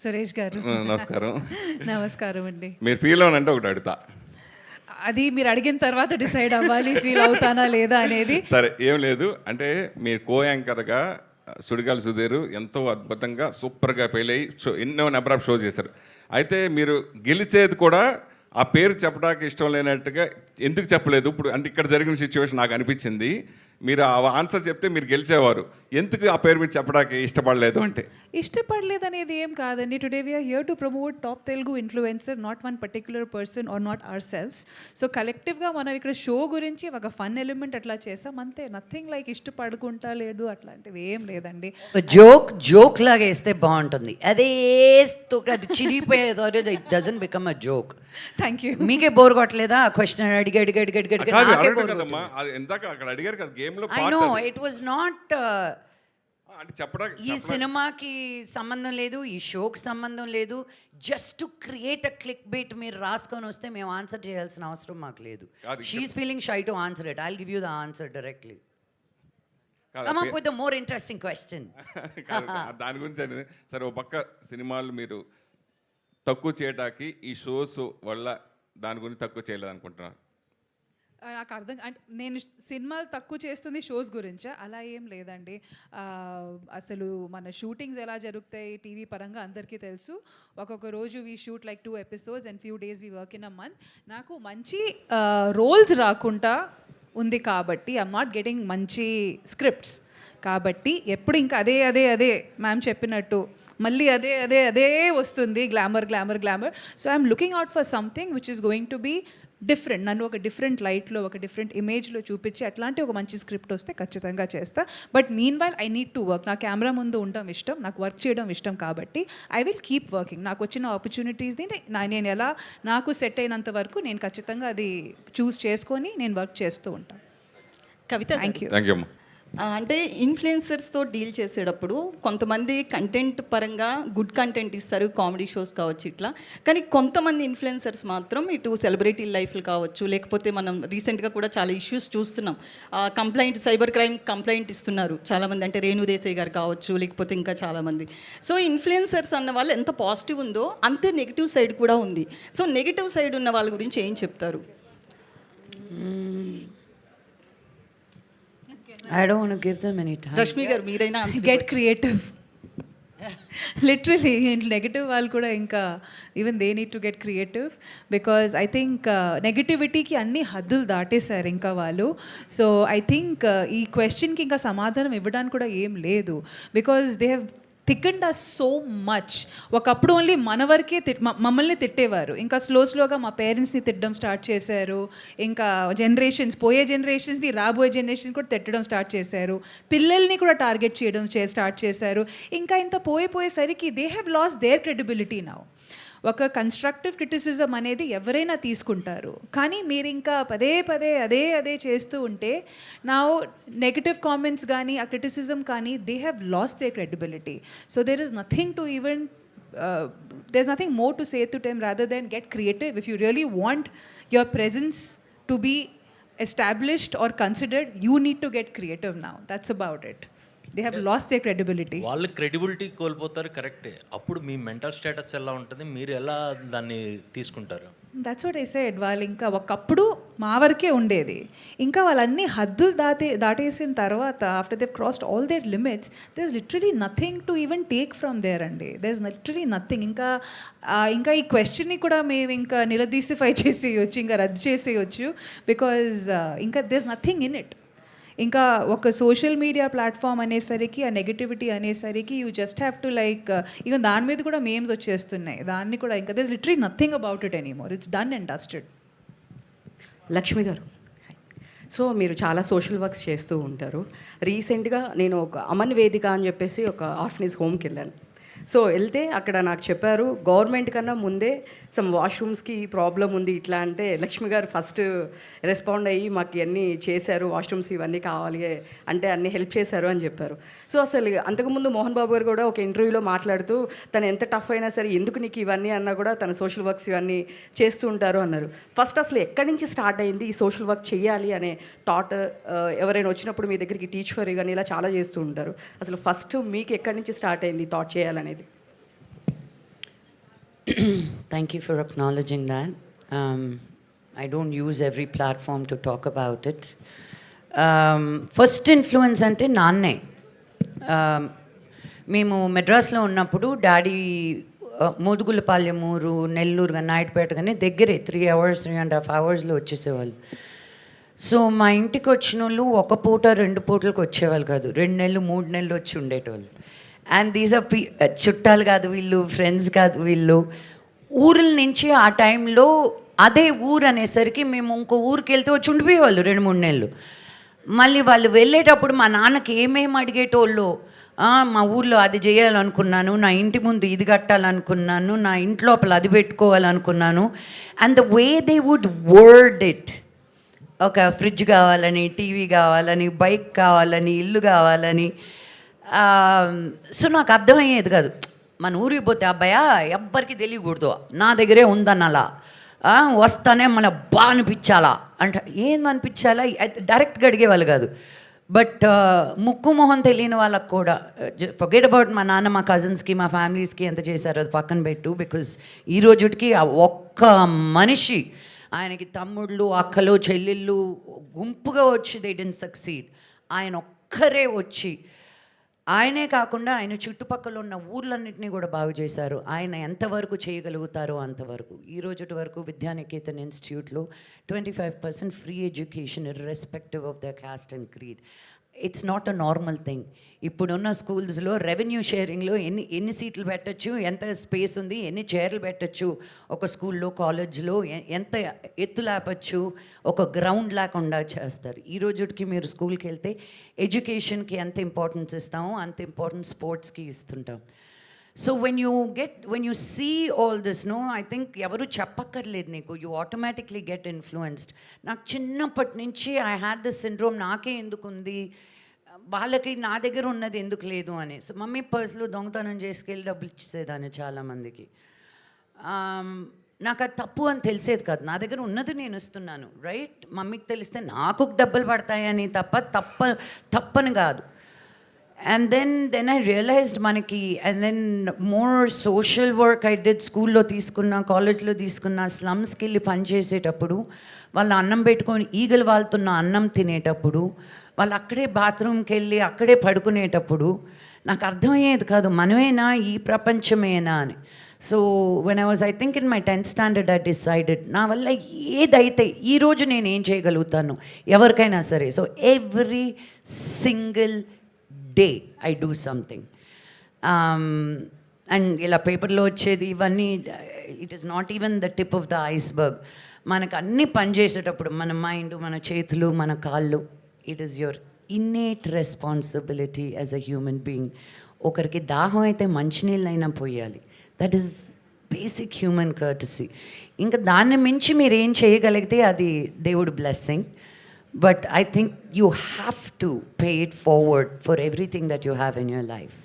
సురేష్ గారు నమస్కారం. నమస్కారం అండి. మీరు ఫీల్ అవునంటే ఒకటి అడుగుతా. అది మీరు అడిగిన తర్వాత డిసైడ్ అవ్వాలి ఫీల్ అవుతానా లేదా అనేది. సరే, ఏం లేదు. అంటే మీరు కో యాంకర్గా సుడిగాలి సుధీర్ ఎంతో అద్భుతంగా సూపర్గా ఫెయిల్ అయ్యి ఎన్నో నెంబర్ ఆఫ్ షో చేశారు. అయితే మీరు గెలిచేది కూడా ఆ పేరు చెప్పడానికి ఇష్టం లేనట్టుగా ఎందుకు చెప్పలేదు? ఇప్పుడు అంటే ఇక్కడ జరిగిన సిచ్యువేషన్ నాకు అనిపించింది. మీరు ఆ ఆన్సర్ చెప్తే మీరు గెలిచేవారు. ఎందుకు ఆ పేరు మీరు చెప్పడానికి ఇష్టపడలేదు అంటే? ఇష్టపడలేదు అనేది ఏం కాదండి. Today we are here to promote top Telugu influencer, not one particular person or not our selves. So కలెక్టివ్గా మనం ఇక్కడ షో గురించి ఒక ఫన్ ఎలిమెంట్ అట్లా చేసాం అంతే. నథింగ్ లైక్ ఇష్టపడుకుంటా లేదు అట్లాంటిది ఏం లేదండి. జోక్ లాగా వేస్తే బాగుంటుంది. అదే అది చిరిగిపోయేదో it doesn't become a joke. Thank you. మీకే బోర్ కొట్టలేదా క్వశ్చన్ అడిగి కదమ్మా, అది ఎందాక అక్కడ అడిగారు కదా గేమ్లో. I know it was not. అంటే చెప్పడానికి ఈ సినిమాకి సంబంధం లేదు, ఈ షోకి సంబంధం లేదు. Just to create a click bait మీరు రాసుకొని వస్తే మేము ఆన్సర్ చేయాల్సిన అవసరం మాకు లేదు. She is feeling shy to answer it. I will give you the answer directly. Come up with a more interesting question. దాని గురించి అనేది సరే. ఓ పక్క సినిమాలు మీరు తక్కువ చేయడానికి ఈ షోస్ వల్ల దాని గురించి తక్కువ చేయలేదు అనుకుంటున్నారు? నాకు అర్థం అంటే నేను సినిమాలు తక్కువ చేస్తుంది షోస్ గురించా? అలా ఏం లేదండి. అసలు మన షూటింగ్స్ ఎలా జరుగుతాయి టీవీ పరంగా అందరికీ తెలుసు. ఒక్కొక్క రోజు we shoot like 2 episodes and few days we work in a month. నాకు మంచి రోల్స్ రాకుండా ఉంది కాబట్టి ఐఎమ్ నాట్ గెటింగ్ మంచి స్క్రిప్ట్స్ కాబట్టి ఎప్పుడు ఇంకా అదే అదే అదే మ్యామ్ చెప్పినట్టు మళ్ళీ అదే అదే అదే వస్తుంది. Glamour glamour glamour. So I'm looking out for something which is going to be different. నన్ను ఒక డిఫరెంట్ లైట్లో ఒక డిఫరెంట్ ఇమేజ్లో చూపించి అట్లాంటి ఒక మంచి స్క్రిప్ట్ వస్తే ఖచ్చితంగా చేస్తా. But mean while I need to work. నా కెమెరా ముందు ఉండడం ఇష్టం, నాకు వర్క్ చేయడం ఇష్టం కాబట్టి ఐ విల్ కీప్ వర్కింగ్. నాకు వచ్చిన ఆపర్చునిటీస్ని నేను ఎలా నాకు సెట్ అయినంత వరకు నేను ఖచ్చితంగా అది చూస్ చేసుకొని నేను వర్క్ చేస్తూ ఉంటాను. కవిత, థ్యాంక్ యూ. థ్యాంక్ యూ అమ్మా. అంటే ఇన్ఫ్లుయెన్సర్స్తో డీల్ చేసేటప్పుడు కొంతమంది కంటెంట్ పరంగా గుడ్ కంటెంట్ ఇస్తారు, కామెడీ షోస్ కావచ్చు ఇట్లా. కానీ కొంతమంది ఇన్ఫ్లుయెన్సర్స్ మాత్రం ఇటు సెలబ్రిటీ లైఫ్లు కావచ్చు, లేకపోతే మనం రీసెంట్గా కూడా చాలా ఇష్యూస్ చూస్తున్నాం. కంప్లైంట్, సైబర్ క్రైమ్ కంప్లైంట్ ఇస్తున్నారు చాలామంది. అంటే రేణు దేశాయ్ గారు కావచ్చు, లేకపోతే ఇంకా చాలామంది. సో ఇన్ఫ్లుయెన్సర్స్ అన్న వాళ్ళు ఎంత పాజిటివ్ ఉందో అంతే నెగిటివ్ సైడ్ కూడా ఉంది. సో నెగిటివ్ సైడ్ ఉన్న వాళ్ళ గురించి ఏం చెప్తారు? I don't want to give them any time. Rashmi గారు మీరైనా గెట్ క్రియేటివ్. లిటరలీ నెగటివ్ వాళ్ళు కూడా ఇంకా even they need to get creative because I think నెగటివిటీకి అన్ని హద్దులు దాటేశారు ఇంకా వాళ్ళు. సో ఐ థింక్ ఈ క్వశ్చన్కి ఇంకా సమాధానం ఇవ్వడానికి కూడా ఏం లేదు. బికాజ్ దే హ్యావ్ థిక్kened us సో మచ్. ఒకప్పుడు ఓన్లీ మన వరకే మమ్మల్ని తిట్టేవారు. ఇంకా స్లోగా మా పేరెంట్స్ని తిట్టడం స్టార్ట్ చేశారు. ఇంకా పోయే జనరేషన్స్ని రాబోయే జనరేషన్ కూడా తిట్టడం స్టార్ట్ చేశారు. పిల్లల్ని కూడా టార్గెట్ చేయడం స్టార్ట్ చేశారు. ఇంకా ఇంత పోయేసరికి they have lost their credibility now. ఒక కన్స్ట్రక్టివ్ క్రిటిసిజం అనేది ఎవరైనా తీసుకుంటారు, కానీ మీరు ఇంకా పదే అదే చేస్తూ ఉంటే నా నెగటివ్ కామెంట్స్ కానీ ఆ క్రిటిసిజం కానీ they have lost their credibility. So there is nothing to even there is nothing more to say to them rather than get creative. If you really want your presence to be established or considered, you need to get creative now. That's about it. They have lost their credibility. వాళ్ళు credibility కోల్పోతారు, కరెక్టే. అప్పుడు మీ mental status ఎలా ఉంటుంది, మీరు ఎలా దాన్ని తీసుకుంటారు? That's what I said. వాళ్ళు ఇంకా ఒకప్పుడు మా వరకే ఉండేది. ఇంకా వాళ్ళన్ని హద్దులు దాటేసిన తర్వాత after they crossed all their limits there is literally nothing to even take from there అండి. There is literally nothing. ఇంకా ఈ క్వశ్చన్ని కూడా మేము ఇంకా నిలదీసిఫై చేసేయచ్చు, ఇంకా రద్దు చేసేయచ్చు. బికాజ్ ఇంకా there is nothing in it. ఇంకా ఒక సోషల్ మీడియా ప్లాట్ఫామ్ అనేసరికి ఆ నెగటివిటీ అనేసరికి you just have to like ఇక దాని మీద కూడా మేమ్స్ వచ్చేస్తున్నాయి. దాన్ని కూడా ఇంకా there is literally nothing about it anymore. It's done and dusted. Lakshmi గారు, సో మీరు చాలా సోషల్ వర్క్స్ చేస్తూ ఉంటారు. రీసెంట్గా నేను ఒక అమన్ వేదిక అని చెప్పేసి ఒక ఆర్ఫనేజ్ హోమ్కి వెళ్ళాను. సో వెళ్తే అక్కడ నాకు చెప్పారు గవర్నమెంట్ కన్నా ముందే సమ్ వాష్రూమ్స్కి ప్రాబ్లం ఉంది ఇట్లా అంటే లక్ష్మి గారు ఫస్ట్ రెస్పాండ్ అయ్యి మాకు ఇవన్నీ చేశారు, వాష్రూమ్స్ ఇవన్నీ కావాలి అంటే అన్నీ హెల్ప్ చేశారు అని చెప్పారు. సో అసలు అంతకుముందు మోహన్ బాబు గారు కూడా ఒక ఇంటర్వ్యూలో మాట్లాడుతూ తను ఎంత టఫ్ అయినా సరే ఎందుకు నీకు ఇవన్నీ అన్నా కూడా తన సోషల్ వర్క్స్ ఇవన్నీ చేస్తూ ఉంటారు అన్నారు. ఫస్ట్ అసలు ఎక్కడి నుంచి స్టార్ట్ అయింది ఈ సోషల్ వర్క్ చేయాలి అనే థాట్? ఎవరైనా వచ్చినప్పుడు మీ దగ్గరికి టీచ్ ఫర్ కానీ ఇలా చాలా చేస్తూ ఉంటారు. అసలు ఫస్ట్ మీకు ఎక్కడి నుంచి స్టార్ట్ అయింది థాట్ చేయాలనేది? Thank you for acknowledging that. I don't use every platform to talk about it. First influence అంటే నాన్నే. మేము మెడ్రాస్లో ఉన్నప్పుడు డాడీ మోదుగులపాలెం ఊరు, నెల్లూరు కానీ నాయుడుపేట కానీ దగ్గరే 3.5 అవర్స్లో వచ్చేసేవాళ్ళు. సో మా ఇంటికి వచ్చిన వాళ్ళు ఒక పూట 2 పూటలకు వచ్చేవాళ్ళు కాదు, 2 నెలలు 3 నెలలు వచ్చి ఉండేటోళ్ళు. అండ్ దీస్ ఆర్ చుట్టాలు కాదు వీళ్ళు, ఫ్రెండ్స్ కాదు వీళ్ళు. ఊర్ల నుంచి ఆ టైంలో అదే ఊరు అనేసరికి మేము ఇంకో ఊరికి వెళ్తే వచ్చి ఉండిపోయేవాళ్ళు 2-3 నెలలు. మళ్ళీ వాళ్ళు వెళ్ళేటప్పుడు మా నాన్నకి ఏమేమి అడిగేటోళ్ళు, మా ఊర్లో అది చేయాలనుకున్నాను, నా ఇంటి ముందు ఇది కట్టాలనుకున్నాను, నా ఇంటి లోపల అది పెట్టుకోవాలనుకున్నాను. And the way they would word it, ఒక ఫ్రిడ్జ్ కావాలని, టీవీ కావాలని, బైక్ కావాలని, ఇల్లు కావాలని. సో నాకు అర్థమయ్యేది కాదు. మన ఊరికి పోతే అబ్బాయా ఎవ్వరికి తెలియకూడదు, నా దగ్గరే ఉందన్న అలా వస్తానే మన బా అనిపించాలా అంటే ఏం అనిపించాలా డైరెక్ట్గా అడిగేవాళ్ళు కాదు. బట్ ముక్కు మొహం తెలియని వాళ్ళకు కూడా, ఫర్గెట్ అబౌట్ మా నాన్న మా కజిన్స్కి మా ఫ్యామిలీస్కి ఎంత చేశారో అది పక్కన పెట్టు. బికాజ్ ఈ రోజుకి ఆ ఒక్క మనిషి, ఆయనకి తమ్ముళ్ళు అక్కలు చెల్లెళ్ళు గుంపుగా వచ్చి దే డిడ్ంట్ సక్సీడ్, ఆయన ఒక్కరే వచ్చి ఆయనే కాకుండా ఆయన చుట్టుపక్కల ఉన్న ఊర్లన్నింటినీ కూడా బాగు చేశారు. ఆయన ఎంతవరకు చేయగలుగుతారో అంతవరకు. ఈ రోజుటి వరకు విద్యానికేతన్ ఇన్స్టిట్యూట్లో 25% free education irrespective of the cost and creed. It's not a normal thing. ఇప్పుడున్న స్కూల్స్లో రెవెన్యూ షేరింగ్లో ఎన్ని సీట్లు పెట్టచ్చు, ఎంత స్పేస్ ఉంది, ఎన్ని చైర్లు పెట్టచ్చు, ఒక స్కూల్లో కాలేజ్లో ఎంత ఎత్తు లేపచ్చు, ఒక గ్రౌండ్ లేకుండా చేస్తారు. ఈ రోజుకి మీరు స్కూల్కి వెళ్తే ఎడ్యుకేషన్కి ఎంత ఇంపార్టెన్స్ ఇస్తామో అంత ఇంపార్టెన్స్ స్పోర్ట్స్కి ఇస్తుంటాం. So when you see all this, no, I think ఎవరు చెప్పక్కర్లేదు నీకు, యూ ఆటోమేటిక్లీ గెట్ ఇన్ఫ్లుయెన్స్డ్. నాకు చిన్నప్పటి నుంచి ఐ హ్యాడ్ దిస్ సిండ్రోమ్, నాకే ఎందుకు ఉంది, వాళ్ళకి నా దగ్గర ఉన్నది ఎందుకు లేదు అని. సో మమ్మీ పర్స్లో దొంగతనం చేసుకెళ్ళి డబ్బులు ఇచ్చేసేదాన్ని చాలామందికి. నాకు అది తప్పు అని తెలిసేది కాదు, నా దగ్గర ఉన్నది నేను ఇస్తున్నాను, రైట్. మమ్మీకి తెలిస్తే నాకు డబ్బులు పడతాయని తప్పని కాదు. And then I realized మనకి, and then more social work I did, స్కూల్లో తీసుకున్నా, కాలేజ్లో తీసుకున్నా, స్లమ్స్కి వెళ్ళి పనిచేసేటప్పుడు, వాళ్ళు అన్నం పెట్టుకొని ఈగలు వాళ్తున్న అన్నం తినేటప్పుడు, వాళ్ళు అక్కడే బాత్రూమ్కి వెళ్ళి అక్కడే పడుకునేటప్పుడు నాకు అర్థమయ్యేది కాదు, మనమేనా ఈ ప్రపంచమేనా అని. So when I think in my 10th standard I decided, నా వల్ల ఏదైతే ఈరోజు నేను ఏం చేయగలుగుతాను ఎవరికైనా సరే. So every single day I do something. And ఇలా పేపర్లో వచ్చేది ఇవన్నీ, it is not even the tip of the iceberg. మనకు అన్నీ పనిచేసేటప్పుడు మన మైండ్, మన చేతులు, మన కాళ్ళు, it is your innate responsibility as a human being. ఒకరికి దాహం అయితే మంచినీళ్ళైనా పోయాలి, that is basic human courtesy. ఇంకా దాన్ని మించి మీరు ఏం చేయగలిగితే అది దేవుడి blessing. But I think you have to pay it forward for everything that you have in your life.